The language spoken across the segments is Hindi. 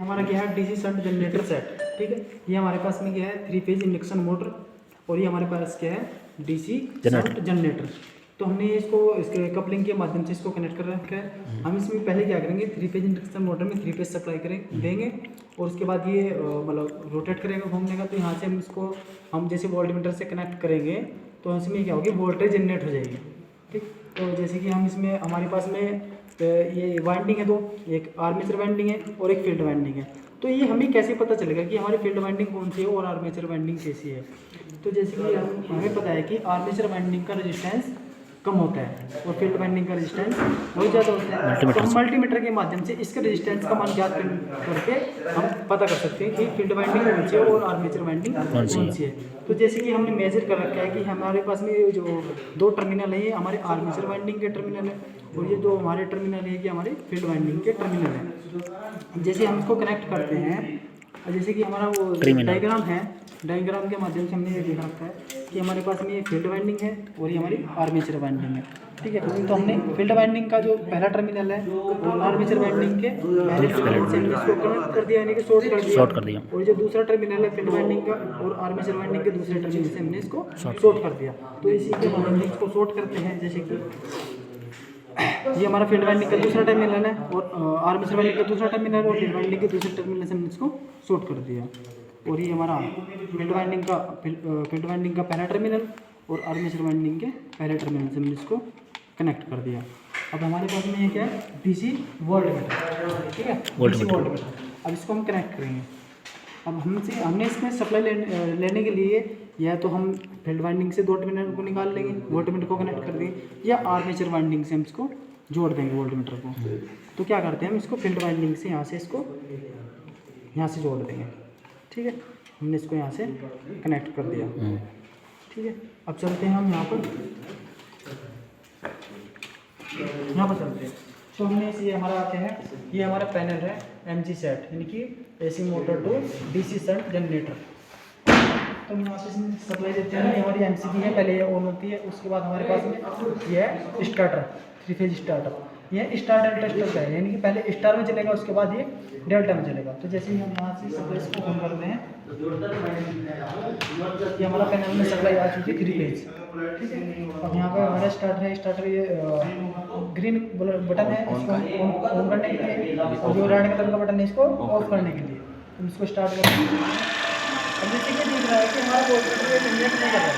हमारा क्या है डीसी शंट जनरेटर सेट, ठीक है। ये हमारे पास में क्या है 3 फेज इंडक्शन मोटर, और ये हमारे पास क्या है डीसी शंट जनरेटर। तो हमने इसको इसके कपलिंग के माध्यम से इसको कनेक्ट कर रखा है। हम इसमें पहले क्या करेंगे 3 फेज इंडक्शन मोटर में 3 फेज सप्लाई देंगे, और उसके बाद ये मतलब रोटेट करेगा घूमने का। तो यहाँ से हम इसको हम जैसे वोल्टमीटर से कनेक्ट करेंगे तो इसमें क्या होगी वोल्टेज जनरेट हो जाएगी, ठीक। तो जैसे कि हम इसमें हमारे पास में ये वाइंडिंग है, दो, एक आर्मेचर वाइंडिंग है और एक फील्ड वाइंडिंग है। तो ये हमें कैसे पता चलेगा कि हमारी फील्ड वाइंडिंग कौन सी है और आर्मेचर वाइंडिंग कैसी है। तो जैसे कि हमें पता है कि आर्मेचर वाइंडिंग का रेजिस्टेंस कम होता है और फील्ड वाइंडिंग का रेजिस्टेंस बहुत ज़्यादा होता है। तो हम मल्टीमीटर के माध्यम से इसके रेजिस्टेंस का मान ज्ञात करके हम पता कर सकते हैं कि फील्ड वाइंडिंग कौन सी है और आर्मेचर वाइंडिंग कौन सी है। तो जैसे कि हमने मेजर कर रखा है कि हमारे पास में जो 2 टर्मिनल है ये हमारे आर्मेचर वाइंडिंग के टर्मिनल है, और ये 2 हमारे टर्मिनल है कि हमारे फील्ड वाइंडिंग के टर्मिनल है। जैसे हम इसको कनेक्ट करते हैं, जैसे कि हमारा वो डायग्राम है, डायग्राम के माध्यम से हमने ये देख रखा है कि हमारे पास में ये फील्ड वाइंडिंग है और ये हमारी आर्मेचर वाइंडिंग है, ठीक है। तो हमने फील्ड वाइंडिंग का जो पहला टर्मिनल है वो आर्मेचर वाइंडिंग के पहले टर्मिनल से हमने इसको कनेक्ट कर दिया, यानी कि शॉर्ट कर दिया। और जो दूसरा टर्मिनल है फील्ड वाइंडिंग का और आर्मेचर वाइंडिंग के दूसरे टर्मिनल से हमने इसको शॉर्ट कर दिया। तो इसी के माध्यम से इसको शॉर्ट करते हैं। जैसे कि ये हमारा फील्ड वाइंडिंग का दूसरा टर्मिनल है और आर्मेचर वाइंडिंग का दूसरा टर्मिनल है, और फील्ड वाइंडिंग के दूसरे टर्मिनल से हमने इसको शॉर्ट कर दिया। और ये हमारा फील्ड वाइंडिंग का पहला टर्मिनल और आर्मेचर वाइंडिंग के पहले टर्मिनल से हमने इसको कनेक्ट कर दिया। अब हमारे पास में ये क्या है डीसी वोल्टमीटर, ठीक है, डीसी वोल्टमीटर। अब इसको हम कनेक्ट करेंगे। अब हमने इसमें सप्लाई लेने के लिए या तो हम फील्ड वाइंडिंग से 2 टर्मिनल को निकाल लेंगे, वोल्टमीटर को कनेक्ट कर देंगे, या आर्मेचर वाइंडिंग से हम इसको जोड़ देंगे वोल्टमीटर को। तो क्या करते हैं हम इसको फील्ड वाइंडिंग से यहाँ से इसको यहाँ से जोड़ देंगे, ठीक है। हमने इसको यहाँ से कनेक्ट कर दिया, ठीक है। अब चलते हैं हम यहाँ पर चलते हैं। तो हमने ये हमारा आते हैं, ये हमारा पैनल है एमजी सेट, यानी कि AC motor to DC shunt generator. तो हम यहाँ से सप्लाई देते हैं। हमारी एमसीबी है, पहले ये ऑन होती है, उसके बाद हमारे पास में ये है स्टार्टर, 3 फेज स्टार्टर। ये स्टार डेल्टा स्टार्टर है, यानी कि पहले स्टार में चलेगा उसके बाद ये डेल्टा में चलेगा। तो जैसे ही हम यहाँ से सप्लाई इसको ऑन करते हैं, ये हमारा पैनल में सप्लाई आ चुकी है 3 फेज, ठीक है। अब यहाँ पर हमारा स्टार्टर ये ग्रीन बटन है इसको ऑन करने के लिए, और जो रेड कलर का बटन है इसको ऑफ करने के लिए। हम इसको स्टार्ट करते हैं। अब जैसे कि दिख रहा है कि हमारा वोल्टमीटर जनरेट नहीं कर रहा है,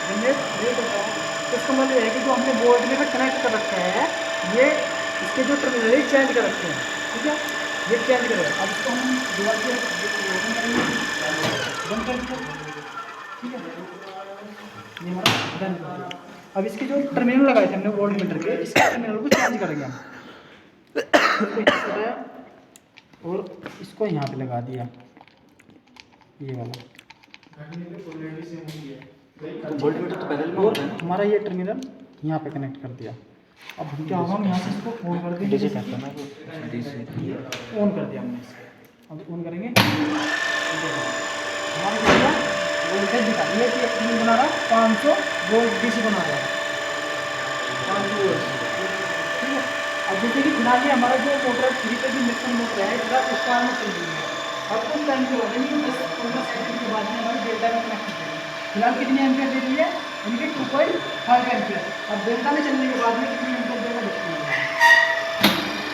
जनरेट नहीं कर रहा है। तो इसका मतलब है कि जो हमने वोल्टमीटर कनेक्ट कर रखा है ये इसके जो टर्मिनल है चेंज कर रखे हैं, ठीक है, ये चेंज कर रहे हैं। अब इसको हम दोबारा से ओपन करेंगे, बंद कर दिया, ठीक है, ये हमारा डन कर दिया। अब इसके जो टर्मिनल लगाए थे हमने वोल्टमीटर के, इसके टर्मिनल को चेंज करेंगे हम। और इसको यहाँ पे लगा दिया, ये वाला वोल्टमीटर तो पहले में, और हमारा ये टर्मिनल यहाँ पे कनेक्ट कर दिया। अब क्या होगा, हम यहाँ से इसको ऑन कर देंगे, ऑन कर दिया हमने इसको। अब ऑन करेंगे, हमारे वोल्टेज दिखा ये कि एक बना रहा 500 वोल्ट डीसी बना रहा है, 500 वोल्ट, ठीक है। अब जैसे कि फिलहाल ये हमारा जो मोटर 3 फेज इंडक्शन मोटर है इसका स्टार में चल रही है। अब कुछ टाइम के बाद 10-15 सेकंड के बाद में हमारी डेल्टा में कनेक्ट हो जाएगी। फिलहाल कितनी एम्पियर दे रही है, इनके 2.5 एम्पियर। अब डेल्टा में चलने के बाद में कितनी एम्पियर देगा देखते हैं।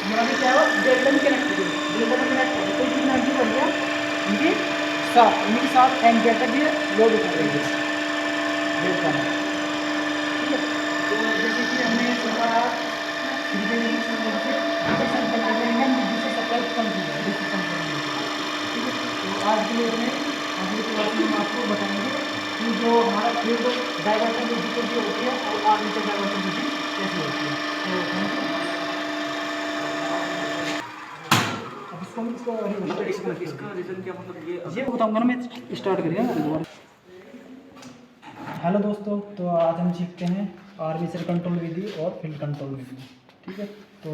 हमारा भी क्या हुआ डेल्टा में कनेक्ट हो गई, डेल्टा में कनेक्ट हो गई तो कितना एम्पियर बन गया, इनकी 7 एम्पियर तक ये लोड उठा रही है डेल्टा में, ठीक है। तो जैसे कि हमने सोचा आज के लिए में अगले क्लास में हम आपको बताएंगे कि जो हमारा फील्ड डाइवर्शन विधि जो होती है और आर्मेचर डाइवर्शन विधि कैसे होती है। तो थैंक यू। अब इसका रीज़न क्या, मतलब ये बताऊंगा ना मैं, स्टार्ट करिए ना। हेलो दोस्तों, तो आज हम सीखते हैं आर्मेचर कंट्रोल विधि और फील्ड कंट्रोल विधि, ठीक है। तो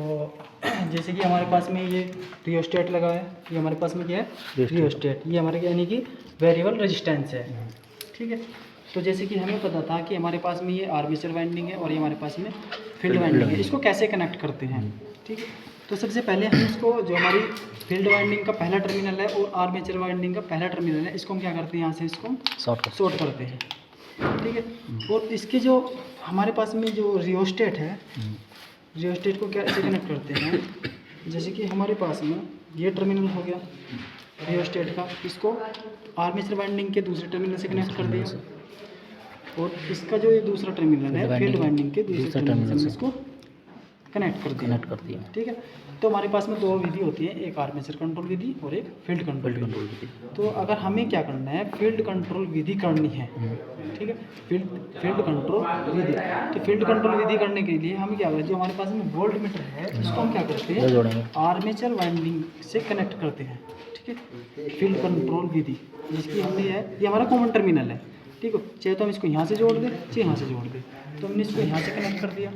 जैसे कि हमारे पास में ये रियोस्टेट लगा है, ये हमारे पास में क्या है रियोस्टेट, ये हमारे यानी कि वेरिएबल रेजिस्टेंस है, ठीक है। तो जैसे कि हमें पता था कि हमारे पास में ये आर्मेचर वाइंडिंग है और ये हमारे पास में फील्ड वाइंडिंग है, इसको कैसे कनेक्ट करते हैं, ठीक है। तो सबसे पहले हम इसको जो हमारी फील्ड वाइंडिंग का पहला टर्मिनल है और आर्मेचर वाइंडिंग का पहला टर्मिनल है, इसको हम क्या करते हैं, यहाँ से इसको शॉर्ट करते हैं, ठीक है। और इसके जो हमारे पास में जो रियोस्टेट है, रियोस्टेट को क्या ऐसे कनेक्ट करते हैं, जैसे कि हमारे पास में ये टर्मिनल हो गया रियोस्टेट का, इसको आर्मेचर वाइंडिंग के दूसरे टर्मिनल से कनेक्ट कर दिया, और इसका जो ये दूसरा टर्मिनल है फील्ड वाइंडिंग के दूसरे टर्मिनल से इसको कनेक्ट कर दिया, ठीक है। तो हमारे पास में दो विधि होती है, एक आर्मेचर कंट्रोल विधि और एक फील्ड कंट्रोल विधि। तो अगर हमें क्या करना है, फील्ड कंट्रोल विधि करनी है, ठीक है, फील्ड कंट्रोल विधि। तो फील्ड कंट्रोल विधि करने के लिए हम क्या करें, जो हमारे पास में वोल्ट मीटर है इसको हम क्या करते हैं, आर्मेचर वाइंडिंग से कनेक्ट करते हैं, ठीक है। फील्ड कंट्रोल विधि जिसकी हमने है, ये हमारा कॉमन टर्मिनल है, ठीक है। चाहे तो हम इसको यहाँ से जोड़ दें, चाहे यहाँ से जोड़ दें, तो हमने इसको यहाँ से कनेक्ट कर दिया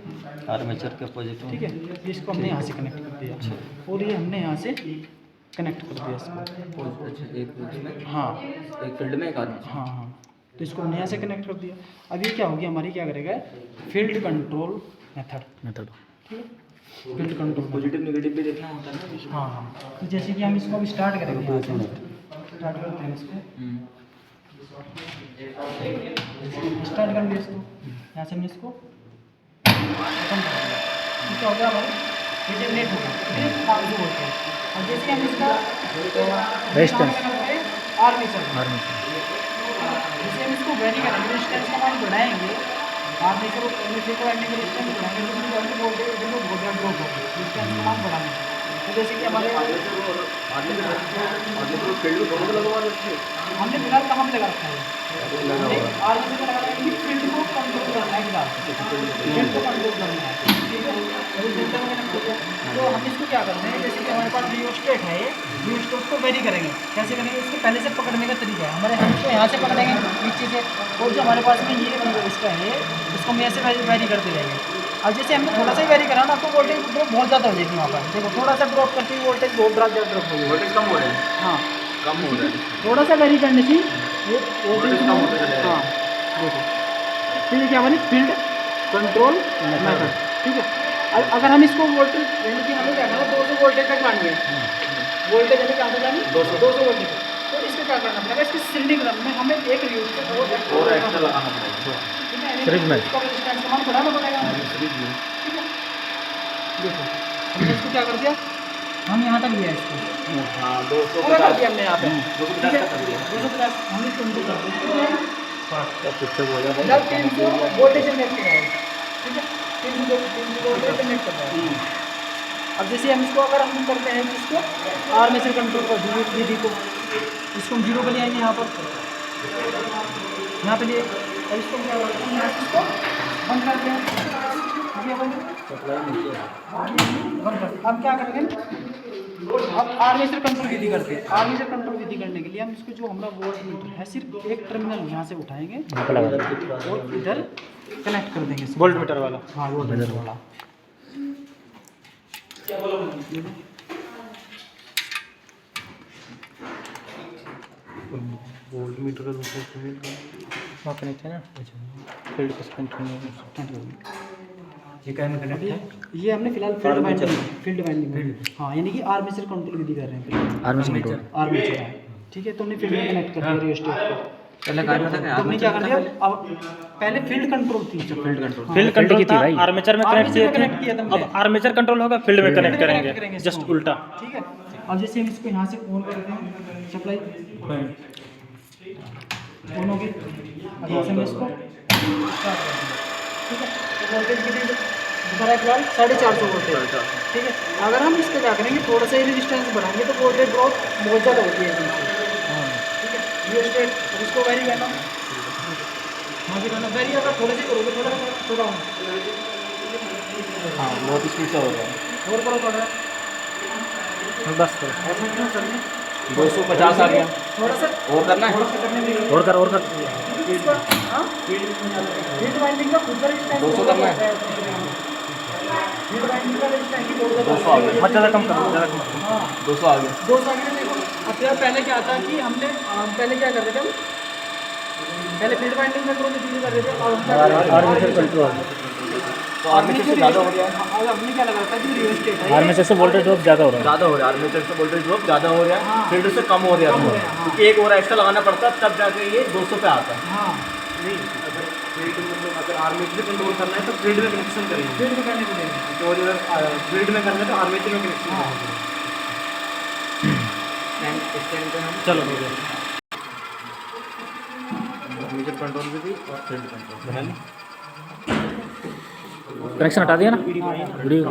आर्मेचर के अपोजिट, ठीक है। इसको हमने यहाँ से कनेक्ट कर दिया, और ये हमने यहाँ से कनेक्ट कर दिया इसको, एक हाँ एक फील्ड में एक आर्मेचर, हाँ। तो इसको हमने यहाँ से कनेक्ट कर दिया। अब ये क्या होगी हमारी, क्या करेगा, फील्ड कंट्रोल मेथड, ठीक है। फील्ड कंट्रोल पॉजिटिव नेगेटिव भी देखना होता है ना। हाँ। तो जैसे कि हम इसको अब स्टार्ट करेंगे, यहाँ से स्टार्ट करते हैं इसको, स्टार्ट कर लिया इसको, यहाँ से हमने इसको खत्म कर दिया, तो क्या हो गया हमारे ये जनरेट होगा, फिर 500 वोल्ट है। और जैसे हम इसका रेजिस्टेंस आर्मेचर, जैसे हम इसको वेरी करेंगे, रेजिस्टेंस का मान बढ़ाएंगे, आर्मेचर को वाइंडिंग का रेजिस्टेंस बढ़ाएंगे, तो वोल्टेज इधर को बहुत ज़्यादा ड्रॉप होगा, रेजिस्टेंस का मान बढ़ाने। तो जैसे कि हमारे फील्ड को दोनों लगा रखे, हमने फिलहाल कहाँ पे लगा रखा है, आर्मेचर को लगा रखा है, फील्ड को कंट्रोल करना है, फील्ड को कंट्रोल करना है, ठीक है। तो हम इसको क्या करते हैं, जैसे कि हमारे पास रियोस्टेट है, रियोस्टेट को वेरी करेंगे, कैसे करेंगे, इसको पहले से पकड़ने का तरीका है, हमारे हम इसको यहाँ से पकड़ेंगे नीचे से, और जो हमारे पास में ये इसका है, इसको हम ऐसे वेरी करते रहेंगे। अब जैसे हमने थोड़ा सा वेरी करा ना, तो वोल्टेज ड्रॉप बहुत ज़्यादा हो जाएगी वहाँ पर, देखो थोड़ा सा ड्रॉप करते ही वोल्टेज बहुत ज़्यादा ड्रॉप हो जाएगी, वोल्टेज कम हो रहा है, हाँ कम हो रहा है, थोड़ा सा वेरी करने से ये वोल्टेज कम होता चलेगा। हाँ देखो, फिर क्या हमारी फील्ड कंट्रोल मेथड, ठीक है। अगर हम इसको वोल्टेज यानी कि हमें क्या करना है, 200 वोल्टेज तक लानी है, वोल्टेज हमें कहाँ तक लानी, 200 वोल्टेज। तो इसको क्या करना पड़ेगा, इसकी सिल्डिंग रन में हमें एक रियोस्टेट और एक्स्ट्रा लगाना पड़ेगा, ठीक है, सीरीज में इसका रेजिस्टेंस का मान बढ़ाना पड़ेगा, सीरीज में। ठीक है। देखो हमने इसको क्या कर दिया, हम यहाँ तक लिया इसको, हाँ पूरा कर दिया हमने यहाँ पे, 250 कर दिया, 250 हमने इसको इनटू कर दिया, फिर से बोला जब 300 वोल्टेज जनरेट कर रहा है, ठीक है, 300 वोल्टेज जनरेट कर रहा है। अब जैसे हम इसको अगर हम करते हैं, इसको आर्मेचर कंट्रोल कर विधि को, इसको हम 0 पे ले आएंगे, यहाँ पर यहाँ पे लिए, और इसको क्या करते हैं, यहाँ से इसको बंद करते हैं, अब क्या करेंगे, अब आर्मेचर कंट्रोल विधि करते हैं। आर्मेचर कंट्रोल विधि करने के लिए हम इसको जो हमारा वोल्ट मीटर है, सिर्फ एक टर्मिनल यहाँ से उठाएंगे और इधर कनेक्ट कर देंगे वोल्ट मीटर वाला, हाँ वोल्ट मीटर वाला। वोल्ट मीटर का दूसरा वहाँ कनेक्ट है ना, फील्ड का कंट्रोल, ये क्या में कनेक्ट है, ये हमने फिलहाल फील्ड वाइंडिंग, हाँ यानी कि आर्मेचर कंट्रोल विधि कर रहे हैं, आर्मेचर, ठीक है। तो हमने फील्ड में कनेक्ट कर दिया रियोस्टेट को, पहले कार्य था, हमने क्या कर दिया, अब पहले फील्ड कंट्रोल थी, फील्ड कंट्रोल था, आर्मेचर में कनेक्ट किया था, अब आर्मेचर कंट्रोल होगा, फील्ड में कनेक्ट करेंगे, जस्ट उल्टा, ठीक है। अब जैसे हम इसको यहाँ से ऑन करते हैं, सप्लाई ऑन होगी, अब यहाँ से हम इसको स्टार्ट कर देंगे, ठीक है। तो वोल्टेज कितनी हमारा फिलहाल 450 वोल्टेज, ठीक है। अगर हम इसको क्या करेंगे, थोड़ा सा ही रेजिस्टेंस बढ़ाएंगे तो वोल्टेज ड्रॉप बहुत ज़्यादा होती है, ठीक है। रियोस्टेट, अब इसको वेरी करना, हाँ जी करना वेरी, अगर थोड़े से करोगे थोड़ा हाँ बहुत स्पीड से हो रहा है, और करो पड़ रहा है, बस 250 आ गया, थोड़ा सा और करना है, थोड़ा सा करने में और कर फील्ड वाइंडिंग का खुद का रेजिस्टेंस 200 करना है, फील्ड वाइंडिंग का रेजिस्टेंस 200 आ गया, मत ज़्यादा कम करो, हाँ 200 आ गया, 200 आगे देखो। अब यार पहले क्या था कि हमने पहले क्या करते थे, पहले फील्ड वाइंडिंग कंट्रोल में कर रहे थे, और आर्मेचर कंट्रोल तो आर्मेचर से ज़्यादा हो रहा है, और अपने क्या लगा था जो रिवर्स स्टेट है आर्मेचर से वोल्टेज ड्रॉप ज़्यादा हो रहा है। ज़्यादा हो रहा है, आर्मेचर से वोल्टेज ड्रॉप ज़्यादा हो रहा है, फील्ड से कम हो रहा कम हो है, रहा है, हाँ। क्योंकि एक और एक्स्ट्रा लगाना पड़ता है तब जाके ये 200 पे आता है। हाँ नहीं, अगर फील्ड मतलब अगर आर्मेचर कंट्रोल करना है तो फील्ड में कनेक्शन करेंगे, फील्ड में करने पड़ेगा। और अगर फील्ड में करना है तो आर्मेचर में कनेक्शन हाँ। करेंगे। स्टैंड पे हम चलो हो गया। आर्मेचर कंट्रोल भी थी और फील्ड कंट्रोल बना ली। कनेक्शन हटा दिया ना वीडियो